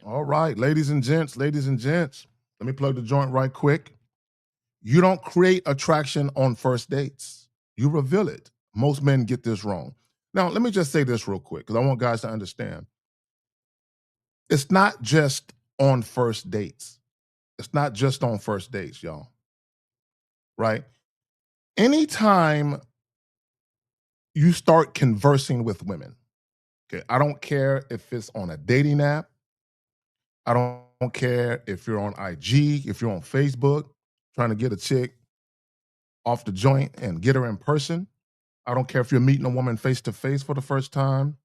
All right, ladies and gents, let me plug the joint right quick. You don't create attraction on first dates. You reveal it. Most men get this wrong. Now, let me just say this real quick because I want guys to understand. It's not just on first dates. It's not just on first dates, y'all, right? Anytime you start conversing with women, okay, I don't care if it's on a dating app, I don't care if you're on IG, if you're on Facebook trying to get a chick off the joint and get her in person. I don't care if you're meeting a woman face to face for the first time,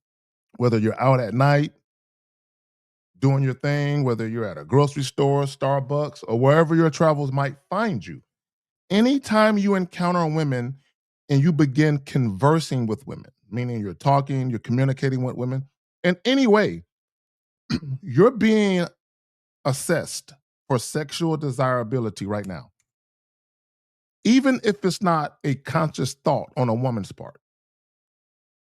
whether you're out at night doing your thing, whether you're at a grocery store, Starbucks, or wherever your travels might find you. Anytime you encounter women and you begin conversing with women, meaning you're talking, you're communicating with women, in any way, you're being assessed for sexual desirability right now, even if it's not a conscious thought on a woman's part,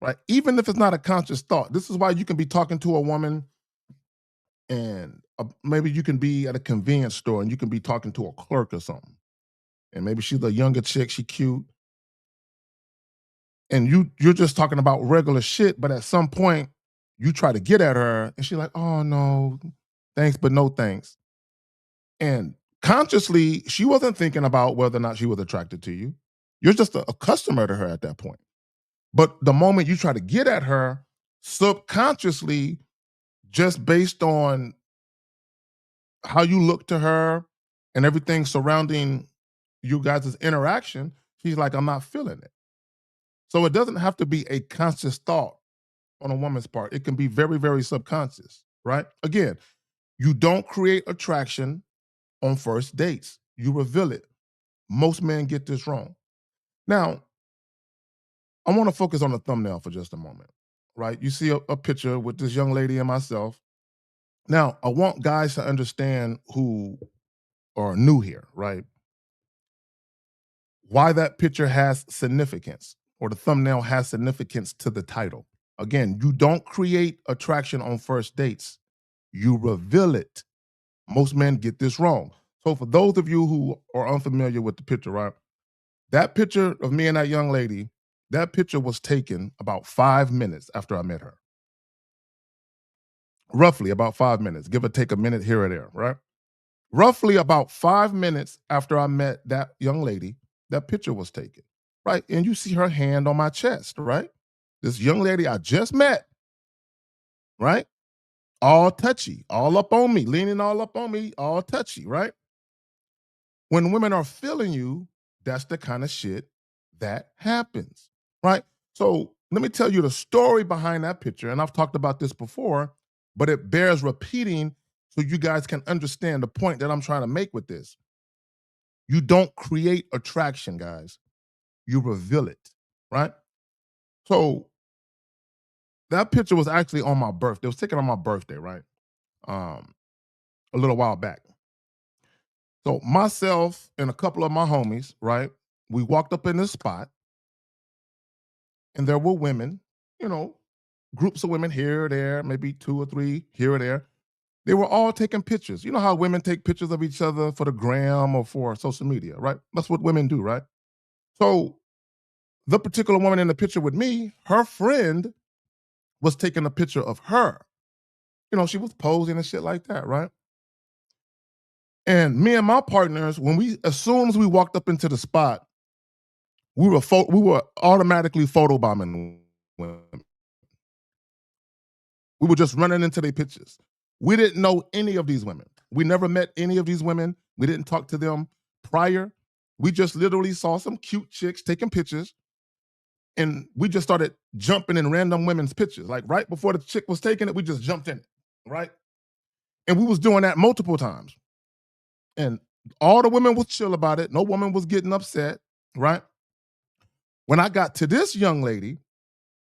right? Even if it's not a conscious thought. This is why you can be talking to a woman and maybe you can be at a convenience store and you can be talking to a clerk or something. And maybe she's a younger chick, she cute, and you're just talking about regular shit, but at some point you try to get at her and she's like, "Oh no, thanks, but no thanks." And consciously, she wasn't thinking about whether or not she was attracted to you. You're just a customer to her at that point. But the moment you try to get at her, subconsciously, just based on how you look to her and everything surrounding you guys' interaction, she's like, "I'm not feeling it." So it doesn't have to be a conscious thought on a woman's part. It can be very, very subconscious, right? Again, you don't create attraction on first dates. You reveal it. Most men get this wrong. Now, I want to focus on the thumbnail for just a moment, right? You see a picture with this young lady and myself. Now, I want guys to understand who are new here, right? Why that picture has significance or the thumbnail has significance to the title. Again, you don't create attraction on first dates. You reveal it. Most men get this wrong. So for those of you who are unfamiliar with the picture, right? That picture of me and that young lady, that picture was taken about 5 minutes after I met her. Roughly about 5 minutes, give or take a minute here or there, right? Roughly about 5 minutes after I met that young lady, that picture was taken, right? And you see her hand on my chest, right? This young lady I just met, right? All touchy, all up on me, leaning all up on me, all touchy, right? When women are feeling you, that's the kind of shit that happens, right? So let me tell you the story behind that picture. And I've talked about this before, but it bears repeating so you guys can understand the point that I'm trying to make with this. You don't create attraction, guys. You reveal it, right? So that picture was actually on my birthday. It was taken on my birthday, right? Um, a little while back. So myself and a couple of my homies, right? We walked up in this spot and there were women, you know, groups of women here or there, maybe two or three here or there. They were all taking pictures. You know how women take pictures of each other for the gram or for social media, right? That's what women do, right? So the particular woman in the picture with me, her friend was taking a picture of her. You know, she was posing and shit like that, right? And me and my partners, as soon as we walked up into the spot, we were automatically photobombing women. We were just running into their pictures. We didn't know any of these women. We never met any of these women. We didn't talk to them prior. We just literally saw some cute chicks taking pictures, and we just started jumping in random women's pictures. Like right before the chick was taking it, we just jumped in it, right? And we was doing that multiple times. And all the women was chill about it. No woman was getting upset, right? When I got to this young lady,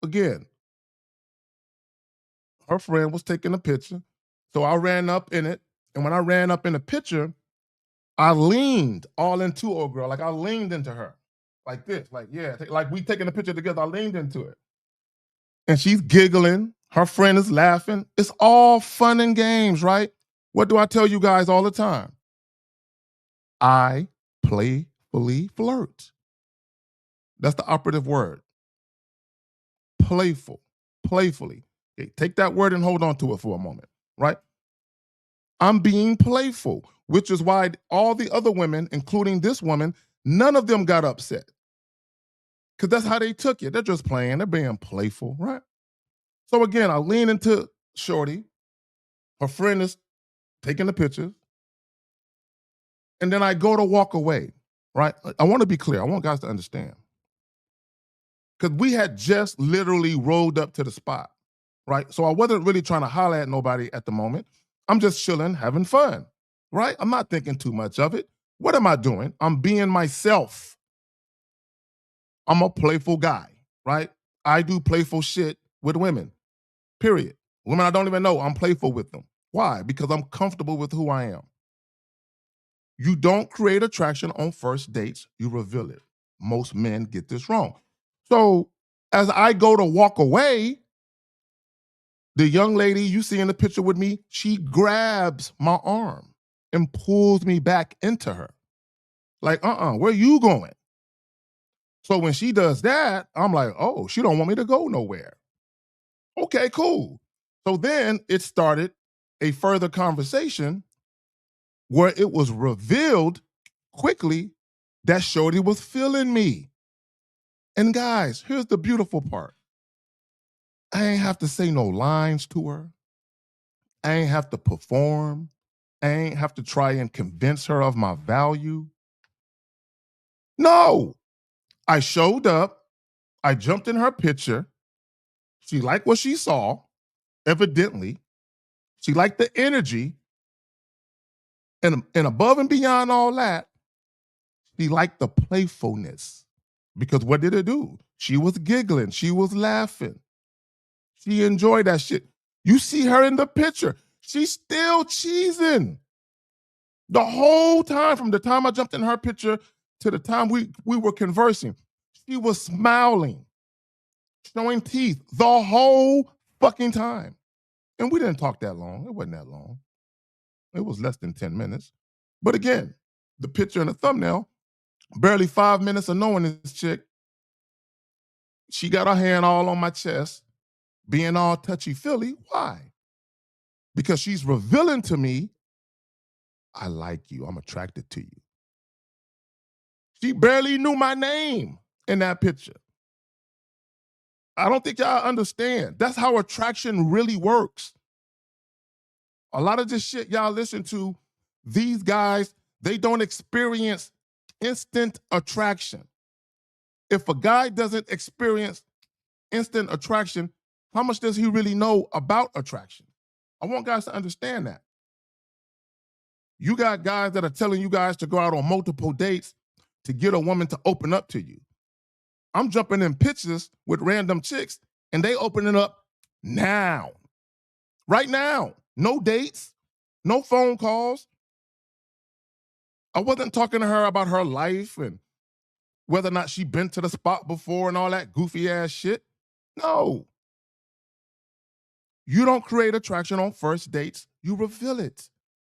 again, her friend was taking a picture. So I ran up in it. And when I ran up in the picture, I leaned all into old girl. Like I leaned into her like this, like, yeah, like we taking a picture together. I leaned into it. And she's giggling. Her friend is laughing. It's all fun and games, right? What do I tell you guys all the time? I playfully flirt. That's the operative word. Playful, playfully. Okay, take that word and hold on to it for a moment, right? I'm being playful, which is why all the other women, including this woman, none of them got upset because that's how they took it. They're just playing, they're being playful, right? So again, I lean into Shorty. Her friend is taking the pictures, and then I go to walk away, right? I want to be clear. I want guys to understand because we had just literally rolled up to the spot, right? So I wasn't really trying to holler at nobody at the moment. I'm just chilling, having fun, right? I'm not thinking too much of it. What am I doing? I'm being myself. I'm a playful guy, right? I do playful shit with women, period. Women I don't even know, I'm playful with them. Why? Because I'm comfortable with who I am. You don't create attraction on first dates, you reveal it. Most men get this wrong. So as I go to walk away, the young lady you see in the picture with me, she grabs my arm and pulls me back into her. Like, where you going? So when she does that, I'm like, oh, she don't want me to go nowhere. Okay, cool. So then it started a further conversation where it was revealed quickly that Shorty was feeling me. And guys, here's the beautiful part. I ain't have to say no lines to her. I ain't have to perform. I ain't have to try and convince her of my value. No, I showed up. I jumped in her picture. She liked what she saw, evidently. She liked the energy. And above and beyond all that, she liked the playfulness. Because what did it do? She was giggling. She was laughing. She enjoyed that shit. You see her in the picture. She's still cheesing. The whole time, from the time I jumped in her picture to the time we were conversing, she was smiling, showing teeth the whole fucking time. And we didn't talk that long. It wasn't that long. It was less than 10 minutes. But again, the picture and the thumbnail, barely 5 minutes of knowing this chick, she got her hand all on my chest, being all touchy-feely. Why? Because she's revealing to me, I like you. I'm attracted to you. She barely knew my name in that picture. I don't think y'all understand. That's how attraction really works. A lot of this shit y'all listen to, these guys, they don't experience instant attraction. If a guy doesn't experience instant attraction, how much does he really know about attraction? I want guys to understand that. You got guys that are telling you guys to go out on multiple dates to get a woman to open up to you. I'm jumping in pictures with random chicks and they opening up now. Right now. No dates, no phone calls. I wasn't talking to her about her life and whether or not she been to the spot before and all that goofy ass shit. No. You don't create attraction on first dates, you reveal it.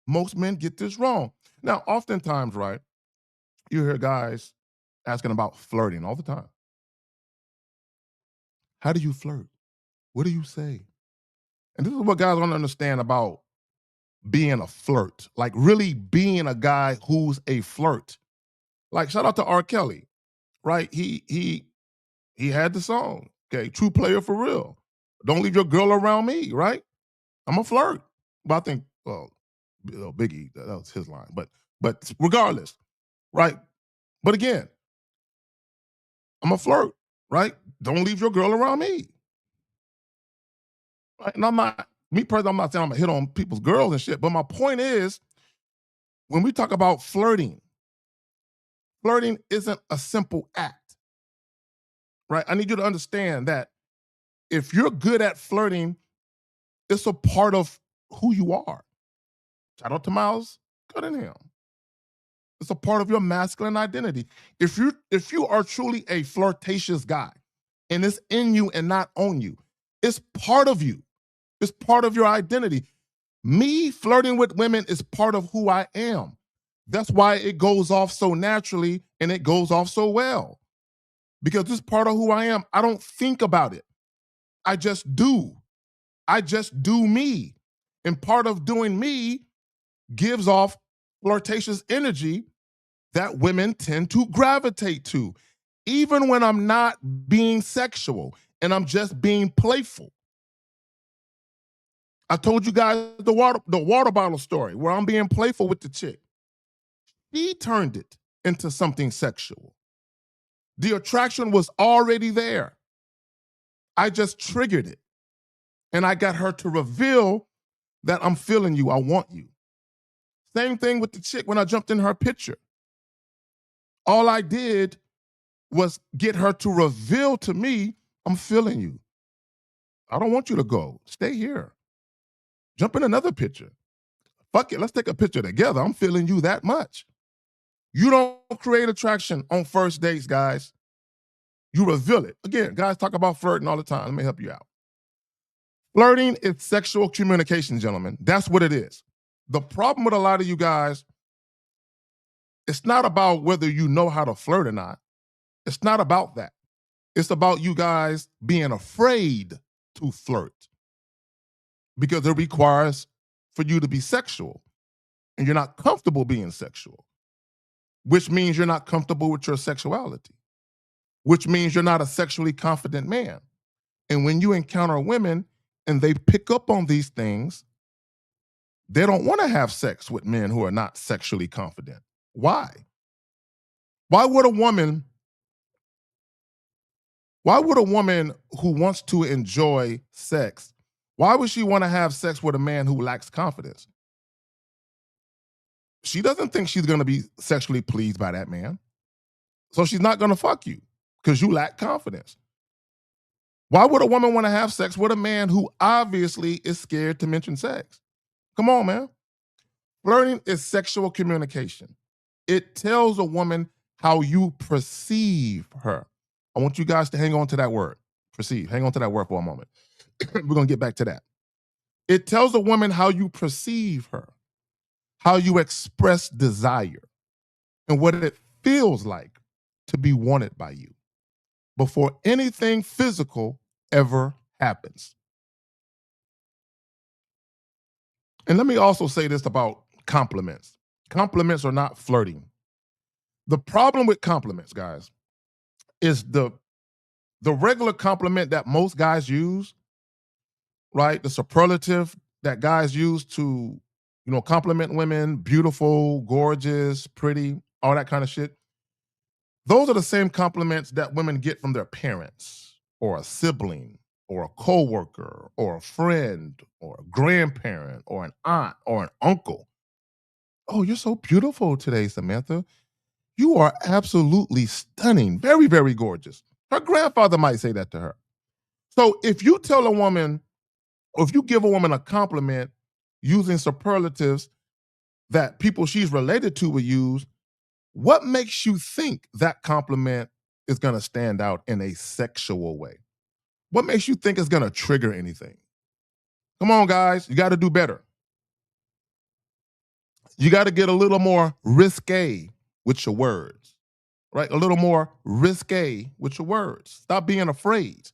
Most men get this wrong. Now, oftentimes, right, you hear guys asking about flirting all the time. How do you flirt? What do you say? And this is what guys don't understand about being a flirt, like really being a guy who's a flirt. Like shout out to R. Kelly, right? He had the song, okay, true player for real. Don't leave your girl around me, right? I'm a flirt. But I think, well, Biggie, that was his line. But regardless, right? But again, I'm a flirt, right? Don't leave your girl around me. Right? And I'm not, me personally, I'm not saying I'm gonna hit on people's girls and shit, but my point is, when we talk about flirting, flirting isn't a simple act, right? I need you to understand that if you're good at flirting, it's a part of who you are. Shout out to Miles Cunningham. It's a part of your masculine identity. If you are truly a flirtatious guy and it's in you and not on you, It's part of you. It's part of your identity. Me flirting with women is part of who I am. That's why it goes off so naturally and it goes off so well because it's part of who I am. I don't think about it. I just do. I just do me. And part of doing me gives off flirtatious energy that women tend to gravitate to, even when I'm not being sexual and I'm just being playful. I told you guys the water bottle story where I'm being playful with the chick. She turned it into something sexual. The attraction was already there. I just triggered it. And I got her to reveal that I'm feeling you. I want you. Same thing with the chick when I jumped in her picture. All I did was get her to reveal to me, I'm feeling you. I don't want you to go. Stay here. Jump in another picture. Fuck it. Let's take a picture together. I'm feeling you that much. You don't create attraction on first dates, guys. You reveal it. Again, guys talk about flirting all the time. Let me help you out. Flirting is sexual communication, gentlemen. That's what it is. The problem with a lot of you guys, it's not about whether you know how to flirt or not. It's not about that. It's about you guys being afraid to flirt because it requires for you to be sexual and you're not comfortable being sexual, which means you're not comfortable with your sexuality, which means you're not a sexually confident man. And when you encounter women and they pick up on these things, they don't want to have sex with men who are not sexually confident. Why? Why would a woman why would a woman who wants to enjoy sex, why would she want to have sex with a man who lacks confidence? She doesn't think she's going to be sexually pleased by that man. So she's not going to fuck you because you lack confidence. Why would a woman want to have sex with a man who obviously is scared to mention sex? Come on, man. Flirting is sexual communication. It tells a woman how you perceive her. I want you guys to hang on to that word, perceive. Hang on to that word for a moment. We're going to get back to that. It tells a woman how you perceive her, how you express desire, and what it feels like to be wanted by you before anything physical ever happens. And let me also say this about compliments. Compliments are not flirting. The problem with compliments, guys, is the regular compliment that most guys use, right? The superlative that guys use to, compliment women, beautiful, gorgeous, pretty, all that kind of shit. Those are the same compliments that women get from their parents or a sibling or a coworker or a friend or a grandparent or an aunt or an uncle. Oh, you're so beautiful today, Samantha. You are absolutely stunning. Very, very gorgeous. Her grandfather might say that to her. So if you tell a woman, or if you give a woman a compliment using superlatives that people she's related to will use, what makes you think that compliment is going to stand out in a sexual way? What makes you think it's going to trigger anything? Come on, guys. You got to do better. You got to get a little more risque with your words, right? A little more risque with your words. Stop being afraid.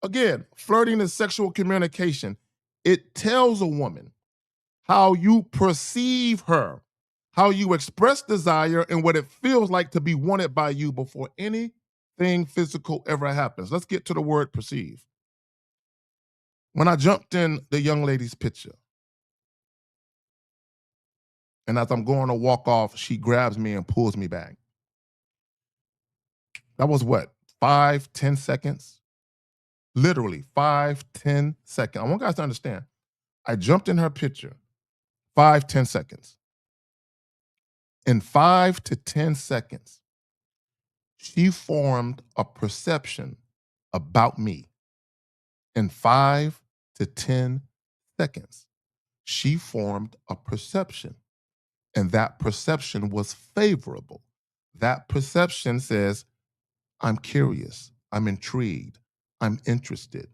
Again, flirting is sexual communication. It tells a woman how you perceive her, how you express desire, and what it feels like to be wanted by you before anything physical ever happens. Let's get to the word perceive. When I jumped in the young lady's picture, and as I'm going to walk off, she grabs me and pulls me back. That was what, 5, 10 seconds? Literally 5, 10 seconds. I want guys to understand. I jumped in her picture, 5, 10 seconds. In 5 to 10 seconds, she formed a perception about me. In 5 to 10 seconds, she formed a perception, and that perception was favorable. That perception says, I'm curious, I'm intrigued, I'm interested.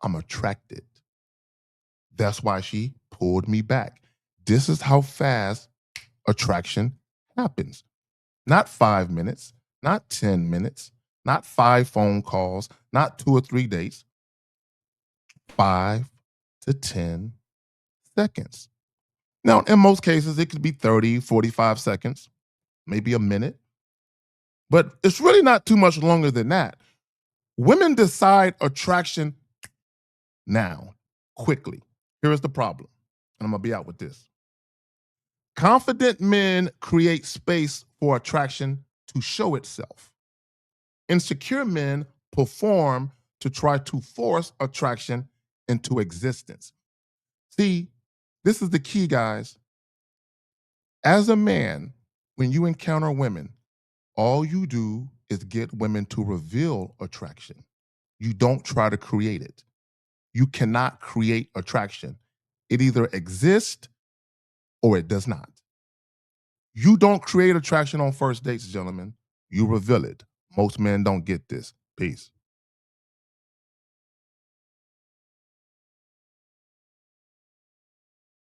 I'm attracted. That's why she pulled me back. This is how fast attraction happens. Not 5 minutes, not 10 minutes, not 5 phone calls, not 2 or 3 dates, 5 to 10 seconds. Now, in most cases, it could be 30, 45 seconds, maybe a minute, but it's really not too much longer than that. Women decide attraction now, quickly. Here is the problem, and I'm gonna be out with this. Confident men create space for attraction to show itself. Insecure men perform to try to force attraction into existence. See, this is the key, guys. As a man, when you encounter women, all you do is get women to reveal attraction. You don't try to create it. You cannot create attraction. It either exists or it does not. You don't create attraction on first dates, gentlemen. You reveal it. Most men don't get this. Peace.